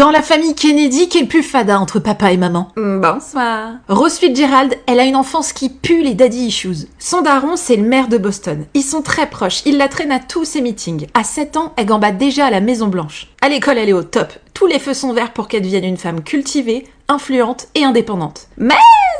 Dans la famille Kennedy, qui est le plus fada entre papa et maman? Bonsoir. Rose Fitzgerald, elle a une enfance qui pue les daddy issues. Son daron, c'est le maire de Boston. Ils sont très proches, il la traîne à tous ses meetings. À 7 ans, elle gambade déjà à la Maison Blanche. À l'école, elle est au top. Tous les feux sont verts pour qu'elle devienne une femme cultivée, influente et indépendante. Mais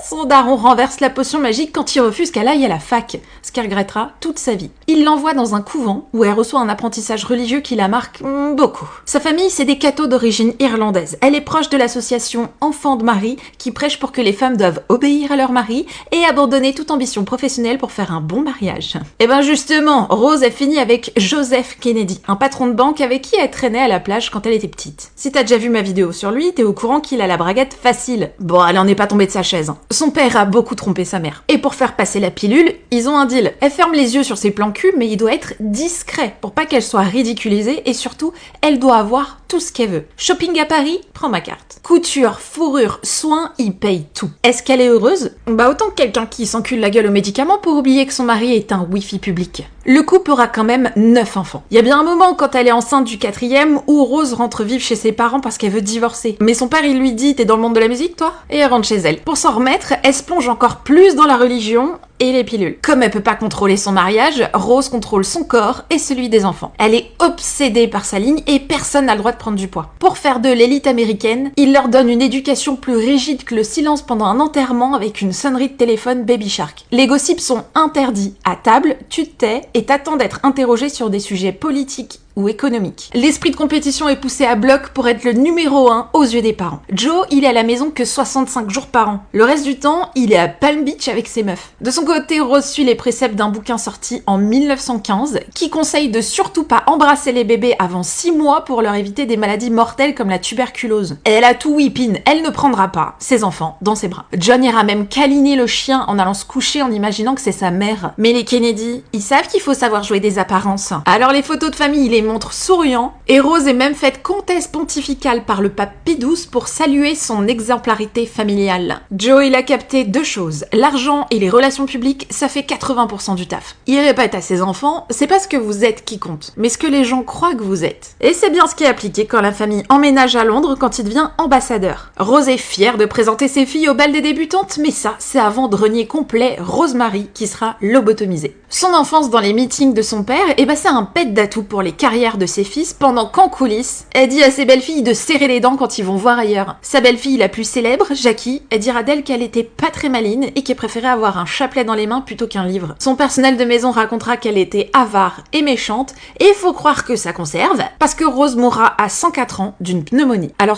son daron renverse la potion magique quand il refuse qu'elle aille à la fac, ce qu'elle regrettera toute sa vie. Il l'envoie dans un couvent où elle reçoit un apprentissage religieux qui la marque beaucoup. Sa famille, c'est des cathos d'origine irlandaise. Elle est proche de l'association Enfants de Marie qui prêche pour que les femmes doivent obéir à leur mari et abandonner toute ambition professionnelle pour faire un bon mariage. Et ben justement, Rose a fini avec Joseph Kennedy, un patron de banque avec qui elle traînait à la plage quand elle était petite. Si t'as déjà vu ma vidéo sur lui, t'es au courant qu'il a la braguette facile. Bon, elle en est pas tombée de sa chaise. Son père a beaucoup trompé sa mère. Et pour faire passer la pilule, ils ont un deal. Elle ferme les yeux sur ses plans cul, mais il doit être discret pour pas qu'elle soit ridiculisée et surtout, elle doit avoir tout ce qu'elle veut. Shopping à Paris, prends ma carte. Couture, fourrure, soins, il paye tout. Est-ce qu'elle est heureuse? Bah autant que quelqu'un qui s'encule la gueule aux médicaments pour oublier que son mari est un wifi public. Le couple aura quand même 9 enfants. Il y a bien un moment quand elle est enceinte du 4e où Rose rentre vivre chez ses parents parce qu'elle veut divorcer. Mais son père il lui dit t'es dans le monde de la musique toi? Et elle rentre chez elle. Pour s'en remettre, elle se plonge encore plus dans la religion et les pilules. Comme elle peut pas contrôler son mariage, Rose contrôle son corps et celui des enfants. Elle est obsédée par sa ligne et personne n'a le droit de prendre du poids. Pour faire de l'élite américaine, il leur donne une éducation plus rigide que le silence pendant un enterrement avec une sonnerie de téléphone Baby Shark. Les gossips sont interdits. À table, tu te tais et t'attends d'être interrogé sur des sujets politiques ou économique. L'esprit de compétition est poussé à bloc pour être le numéro 1 aux yeux des parents. Joe, il est à la maison que 65 jours par an. Le reste du temps, il est à Palm Beach avec ses meufs. De son côté, Rose suit les préceptes d'un bouquin sorti en 1915 qui conseille de surtout pas embrasser les bébés avant 6 mois pour leur éviter des maladies mortelles comme la tuberculose. Elle a tout whipping, elle ne prendra pas ses enfants dans ses bras. John ira même câliner le chien en allant se coucher en imaginant que c'est sa mère. Mais les Kennedy, ils savent qu'il faut savoir jouer des apparences. Alors les photos de famille, il les montre souriant, et Rose est même faite comtesse pontificale par le pape Pie XII pour saluer son exemplarité familiale. Joe, il a capté 2 choses. L'argent et les relations publiques, ça fait 80% du taf. Il répète à ses enfants, c'est pas ce que vous êtes qui compte, mais ce que les gens croient que vous êtes. Et c'est bien ce qui est appliqué quand la famille emménage à Londres quand il devient ambassadeur. Rose est fière de présenter ses filles au bal des débutantes, mais ça, c'est avant de renier complet Rosemary qui sera lobotomisée. Son enfance dans les meetings de son père, et bah c'est un pet d'atout pour les carrières de ses fils, pendant qu'en coulisses, elle dit à ses belles-filles de serrer les dents quand ils vont voir ailleurs. Sa belle-fille la plus célèbre, Jackie, elle dira d'elle qu'elle était pas très maline et qu'elle préférait avoir un chapelet dans les mains plutôt qu'un livre. Son personnel de maison racontera qu'elle était avare et méchante, et il faut croire que ça conserve, parce que Rose mourra à 104 ans d'une pneumonie. Alors